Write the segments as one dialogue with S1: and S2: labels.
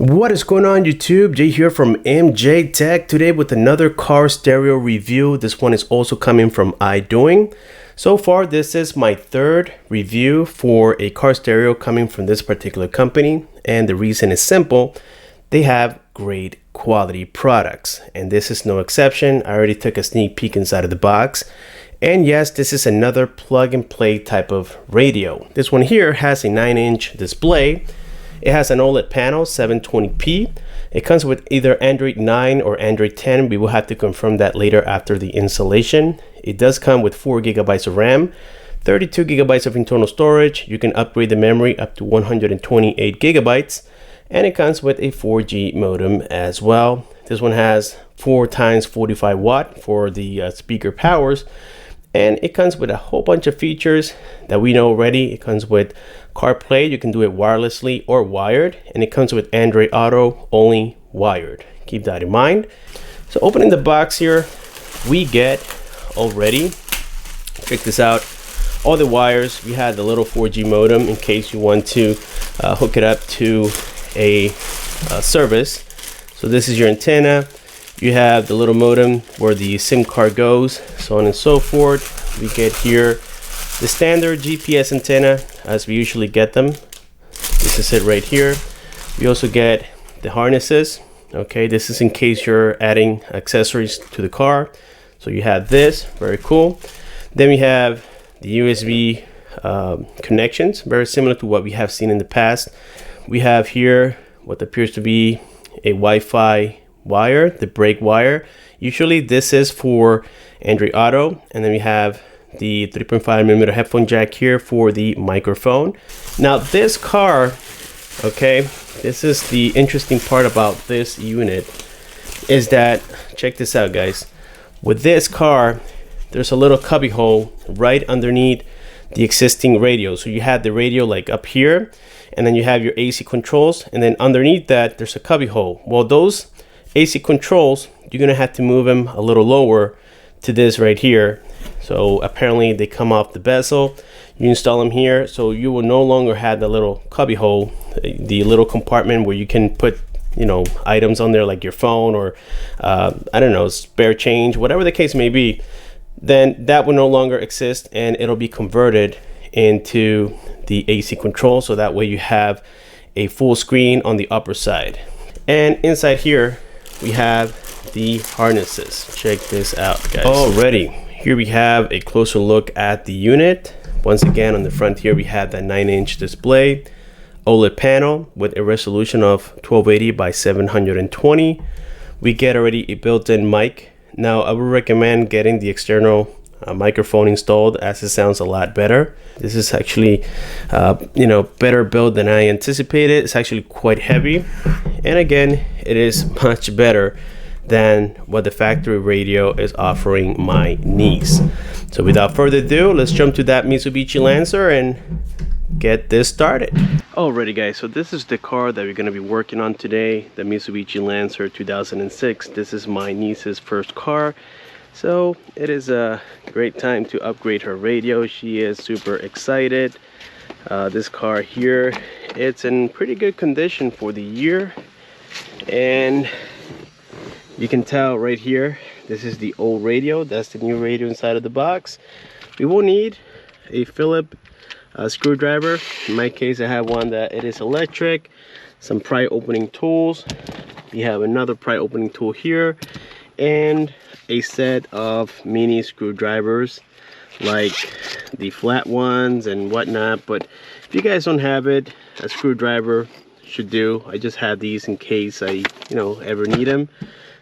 S1: What is going on YouTube? Jay here from MJTech today with another car stereo review. This one is also coming from iDoing. So far this is my third review for a car stereo coming from this particular company, and the reason is simple. They have great quality products and this is no exception. I already took a sneak peek inside of the box, and yes, this is another plug and play type of radio. This one here has a 9-inch display. It has an OLED panel, 720p. It comes with either Android 9 or Android 10. We will have to confirm that later after the installation. It does come with 4 GB of RAM, 32 GB of internal storage. You can upgrade the memory up to 128 GB, and it comes with a 4G modem as well. This one has 4 times 45 watt for the speaker powers. And it comes with a whole bunch of features that we know already. It comes with Carplay. You can do it wirelessly or wired. And it comes with Android Auto, only wired. Keep that in mind. So opening the box here, we get already, check this out, all the wires. We had the little 4G modem in case you want to hook it up to a service. So this is your antenna. You have the little modem where the SIM card goes, so on and so forth. We get here the standard GPS antenna as we usually get them. This is it right here. We also get the harnesses. Okay, this is in case you're adding accessories to the car. So you have this, very cool. Then we have the USB connections, very similar to what we have seen in the past. We have here what appears to be a Wi-Fi wire, the brake wire. Usually this is for Android Auto, and then we have the 3.5mm headphone jack here for the microphone. Now this car, okay, this is the interesting part about this unit, is that, check this out guys, with this car there's a little cubby hole right underneath the existing radio. So you have the radio like up here, and then you have your AC controls, and then underneath that there's a cubby hole. Well, those AC controls, you're gonna have to move them a little lower to this right here. So apparently they come off the bezel. You install them here, so you will no longer have the little cubby hole, the little compartment where you can put, you know, items on there like your phone or I don't know, spare change, whatever the case may be. Then that will no longer exist, and it'll be converted into the AC control, so that way you have a full screen on the upper side. And inside here we have the harnesses. Check this out guys. Alrighty, here we have a closer look at the unit. Once again, on the front here we have that 9-inch display, OLED panel with a resolution of 1280 by 720. We get already a built-in mic. Now I would recommend getting the external microphone installed, as it sounds a lot better. This is actually you know, better build than I anticipated. It's actually quite heavy, and again, it is much better than what the factory radio is offering my niece. So without further ado, let's jump to that Mitsubishi Lancer and get this started. Alrighty guys, so this is the car that we're going to be working on today, the Mitsubishi Lancer 2006. This is my niece's first car, so it is a great time to upgrade her radio. She is super excited. This car here, it's in pretty good condition for the year, and you can tell right here, this is the old radio. That's the new radio inside of the box. We will need a Phillips screwdriver. In my case, I have one that it is electric. Some pry opening tools. We have another pry opening tool here, and a set of mini screwdrivers like the flat ones and whatnot. But if you guys don't have it, a screwdriver should do. I just have these in case I, you know, ever need them.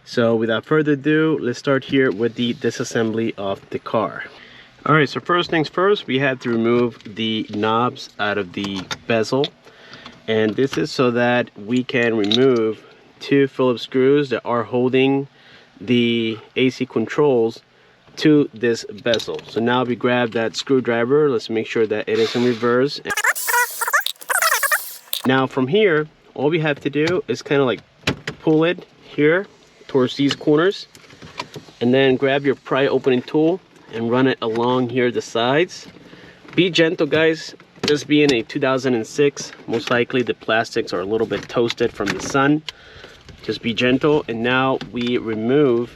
S1: So without further ado, let's start here with the disassembly of the car. Alright, so first things first, we had to remove the knobs out of the bezel, and this is so that we can remove 2 Phillips screws that are holding the AC controls to this bezel. So now we grab that screwdriver. Let's make sure that it is in reverse. Now from here, all we have to do is kind of like pull it here towards these corners, and then grab your pry opening tool and run it along here the sides. Be gentle guys, This being a 2006, most likely the plastics are a little bit toasted from the sun. Just be gentle. And now we remove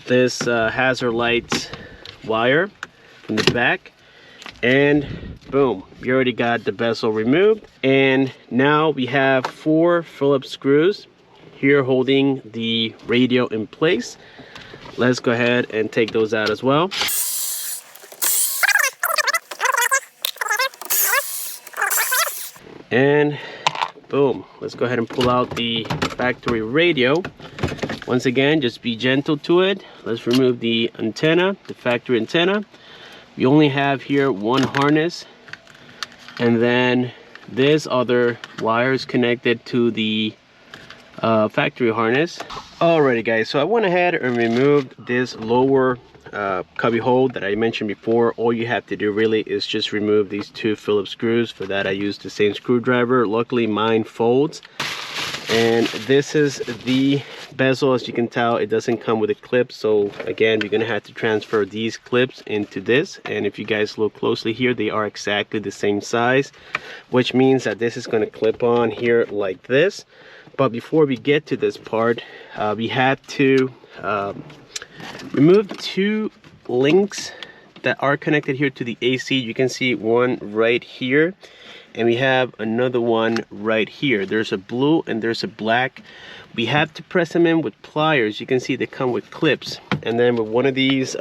S1: this hazard lights wire from the back, and boom, we already got the bezel removed. And now we have 4 Phillips screws here holding the radio in place. Let's go ahead and take those out as well. And boom, let's go ahead and pull out the factory radio. Once again, just be gentle to it. Let's remove the antenna, the factory antenna. We only have here one harness, and then this other wire is connected to the factory harness. Alrighty guys, so I went ahead and removed this lower cubby hole that I mentioned before. All you have to do really is just remove these 2 Phillips screws. For that I used the same screwdriver. Luckily mine folds. And this is the bezel. As you can tell, it doesn't come with a clip, so again you're gonna have to transfer these clips into this. And if you guys look closely here, they are exactly the same size, which means that this is going to clip on here like this. But before we get to this part, we have to remove 2 links that are connected here to the AC. You can see one right here, and we have another one right here. There's a blue and there's a black. We have to press them in with pliers. You can see they come with clips, and then with one of these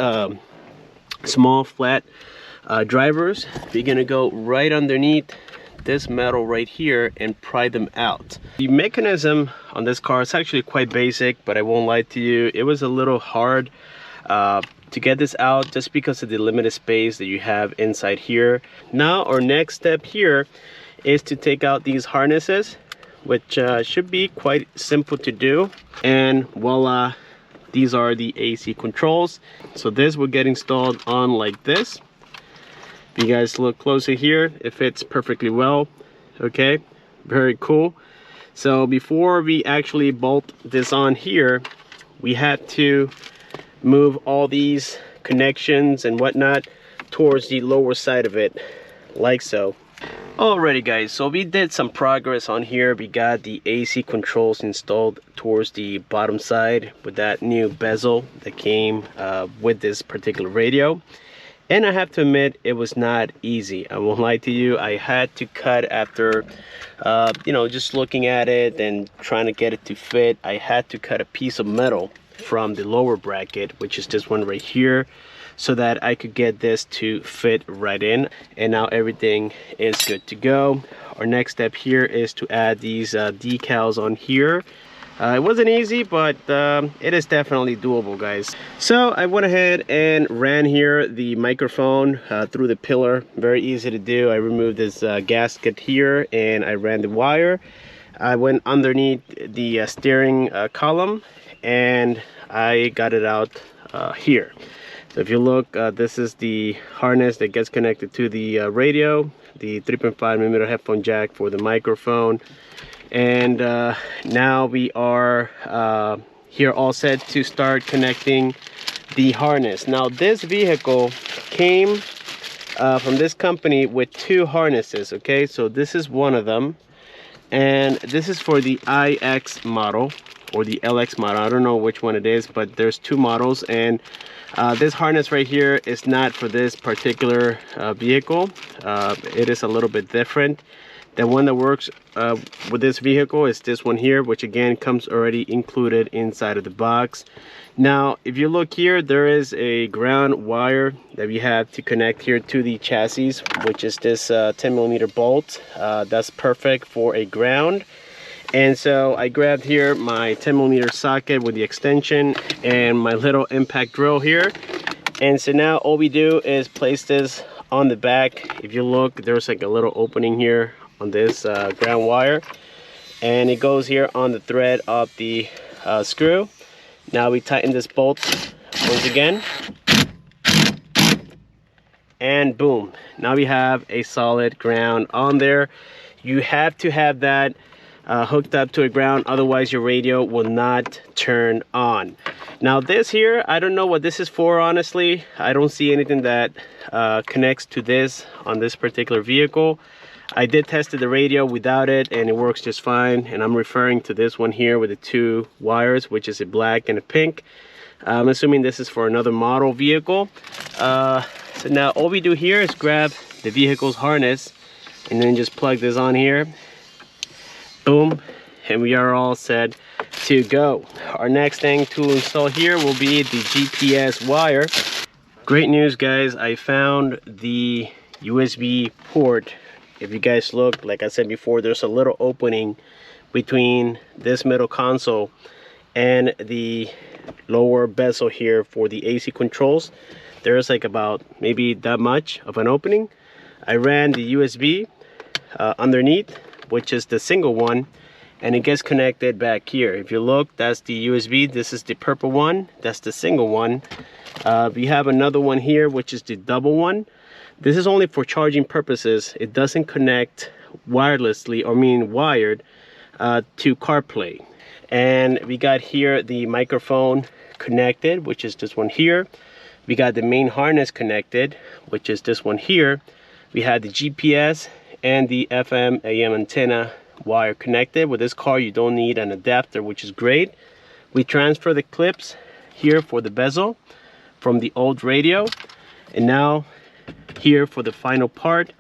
S1: small flat drivers, we're gonna go right underneath this metal right here and pry them out. The mechanism on this car is actually quite basic, but I won't lie to you, it was a little hard to get this out just because of the limited space that you have inside here. Now our next step here is to take out these harnesses, which should be quite simple to do. And voila, these are the AC controls. So this will get installed on like this. If you guys look closer here, it fits perfectly well. Okay, very cool. So before we actually bolt this on here, we had to move all these connections and whatnot towards the lower side of it, like so. Alrighty guys, so we did some progress on here. We got the AC controls installed towards the bottom side with that new bezel that came with this particular radio. And I have to admit, it was not easy. I won't lie to you. I had to cut after, you know, just looking at it and trying to get it to fit. I had to cut a piece of metal from the lower bracket, which is this one right here, so that I could get this to fit right in. And now everything is good to go. Our next step here is to add these decals on here. It wasn't easy, but it is definitely doable, guys. So I went ahead and ran here the microphone through the pillar. Very easy to do. I removed this gasket here and I ran the wire. I went underneath the steering column and I got it out here. So if you look, this is the harness that gets connected to the radio, the 3.5mm headphone jack for the microphone. And now we are here all set to start connecting the harness. Now this vehicle came from this company with 2 harnesses. Okay, so this is one of them, and this is for the IX model or the LX model. I don't know which one it is, but there's 2 models. And this harness right here is not for this particular vehicle. It is a little bit different. The one that works with this vehicle is this one here, which again comes already included inside of the box. Now if you look here, there is a ground wire that we have to connect here to the chassis, which is this 10mm bolt. That's perfect for a ground. And so I grabbed here my 10mm socket with the extension and my little impact drill here. And so now all we do is place this on the back. If you look, there's like a little opening here on this ground wire, and it goes here on the thread of the screw. Now we tighten this bolt once again, and boom, now we have a solid ground on there. You have to have that hooked up to a ground, otherwise your radio will not turn on. Now this here, I don't know what this is for, honestly. I don't see anything that connects to this on this particular vehicle. I did test the radio without it and it works just fine, and I'm referring to this one here with the two wires, which is a black and a pink. I'm assuming this is for another model vehicle. So now all we do here is grab the vehicle's harness and then just plug this on here. Boom, and we are all set to go. Our next thing to install here will be the GPS wire. Great news, guys, I found the USB port. If you guys look, like I said before, there's a little opening between this middle console and the lower bezel here for the AC controls. There's like about maybe that much of an opening. I ran the USB underneath, which is the single one, and it gets connected back here. If you look, that's the USB. This is the purple one, that's the single one. We have another one here, which is the double one. This is only for charging purposes. It doesn't connect wirelessly, or mean wired, to CarPlay. And we got here the microphone connected, which is this one here. We got the main harness connected, which is this one here. We had the GPS and the FM AM antenna wire connected. With this car, you don't need an adapter, which is great. We transfer the clips here for the bezel from the old radio, and now here for the final part,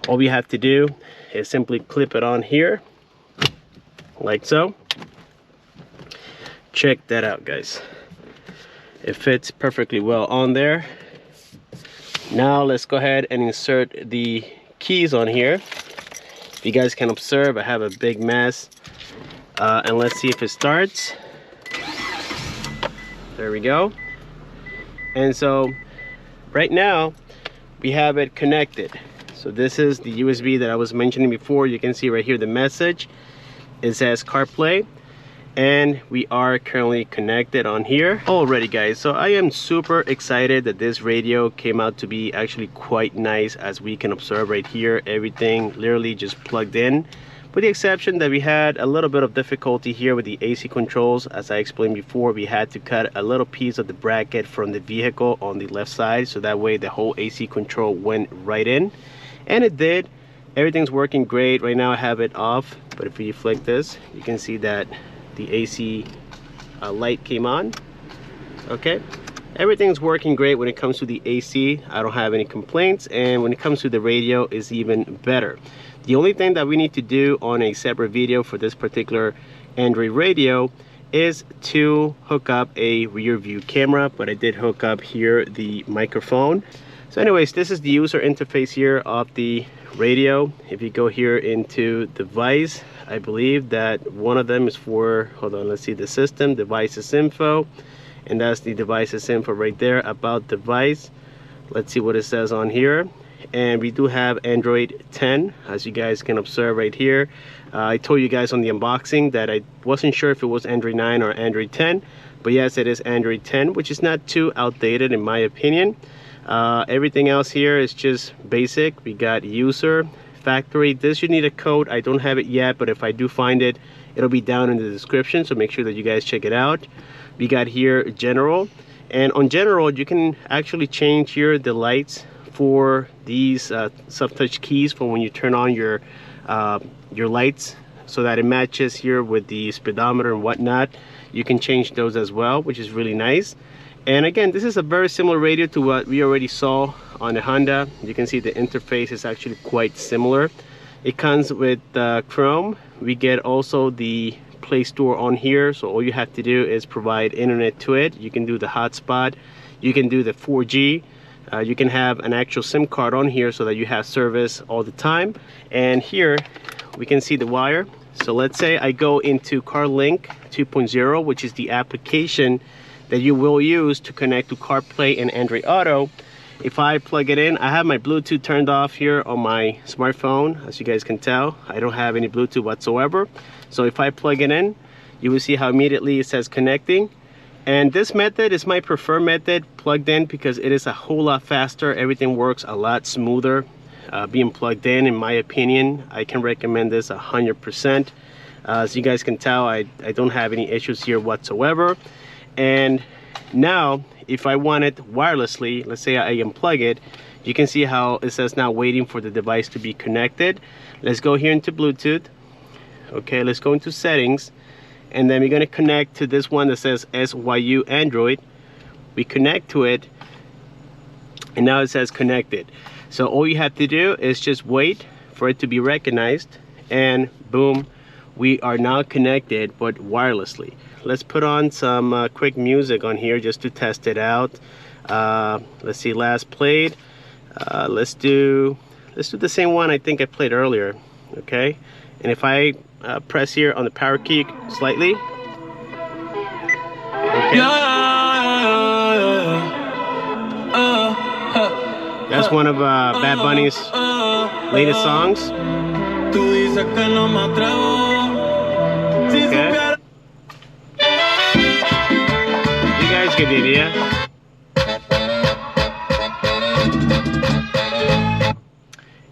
S1: all we have to do is simply clip it on here like so. Check that out, guys. It fits perfectly well on there. Now let's go ahead and insert the keys on here. If you guys can observe, I have a big mess, and let's see if it starts. There we go. And so right now we have it connected. So this is the USB that I was mentioning before. You can see right here the message. It says CarPlay, and we are currently connected on here. Alrighty, guys, so I am super excited that this radio came out to be actually quite nice. As we can observe right here, everything literally just plugged in, with the exception that we had a little bit of difficulty here with the AC controls. As I explained before, we had to cut a little piece of the bracket from the vehicle on the left side, so that way the whole AC control went right in, and it did. Everything's working great. Right now I have it off, but if you flick this, you can see that the AC light came on. Okay, everything's working great when it comes to the AC. I don't have any complaints, and when it comes to the radio, is even better. The only thing that we need to do on a separate video for this particular Android radio is to hook up a rear view camera, but I did hook up here the microphone. So anyways, this is the user interface here of the radio. If you go here into device, I believe that one of them is for, hold on, let's see, the system, devices info, and that's the devices info right there, about device. Let's see what it says on here. And we do have Android 10, as you guys can observe right here. I told you guys on the unboxing that I wasn't sure if it was Android 9 or Android 10, but yes, it is Android 10, which is not too outdated in my opinion. Everything else here is just basic. We got user, factory. This you need a code. I don't have it yet, but if I do find it, it'll be down in the description, so make sure that you guys check it out. We got here general, and on general you can actually change here the lights for these soft touch keys for when you turn on your lights, so that it matches here with the speedometer and whatnot. You can change those as well, which is really nice. And again, this is a very similar radio to what we already saw on the Honda. You can see the interface is actually quite similar. It comes with Chrome. We get also the Play Store on here, so all you have to do is provide internet to it. You can do the hotspot, you can do the 4G, you can have an actual SIM card on here so that you have service all the time. And here we can see the wire. So let's say I go into CarLink 2.0, which is the application that you will use to connect to CarPlay and Android Auto. If I plug it in, I have my Bluetooth turned off here on my smartphone. As you guys can tell, I don't have any Bluetooth whatsoever. So if I plug it in, you will see how immediately it says connecting. And this method is my preferred method, plugged in, because it is a whole lot faster. Everything works a lot smoother being plugged in my opinion. I can recommend this 100%. As you guys can tell, I don't have any issues here whatsoever. And now if I want it wirelessly, let's say I unplug it, you can see how it says now waiting for the device to be connected. Let's go here into Bluetooth. Okay, let's go into settings, and then we're going to connect to this one that says SYU Android. We connect to it, and now it says connected. So all you have to do is just wait for it to be recognized, and boom, we are now connected, but wirelessly. Let's put on some quick music on here just to test it out. Let's see, last played. Let's do the same one I think I played earlier. Okay, and if I press here on the power key slightly, okay, that's one of Bad Bunny's latest songs. Okay, you guys get the idea.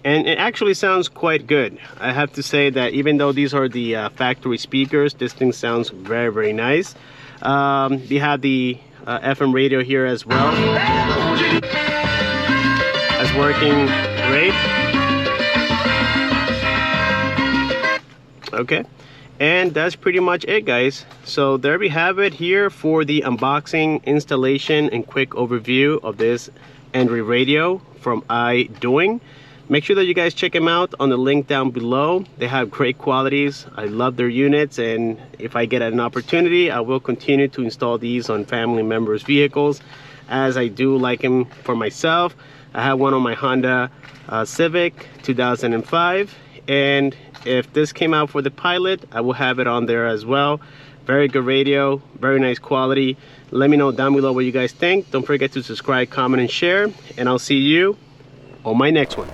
S1: And it actually sounds quite good. I have to say that even though these are the factory speakers, this thing sounds very, very nice. We have the FM radio here as well. That's working great. Okay, and that's pretty much it, guys. So there we have it here for the unboxing, installation, and quick overview of this Android radio from iDoing. Make sure that you guys check them out on the link down below. They have great qualities. I love their units, and if I get an opportunity, I will continue to install these on family members' vehicles, as I do like them for myself. I have one on my Honda Civic 2005, and if this came out for the Pilot, I will have it on there as well. Very good radio, very nice quality. Let me know down below what you guys think. Don't forget to subscribe, comment, and share, and I'll see you on my next one.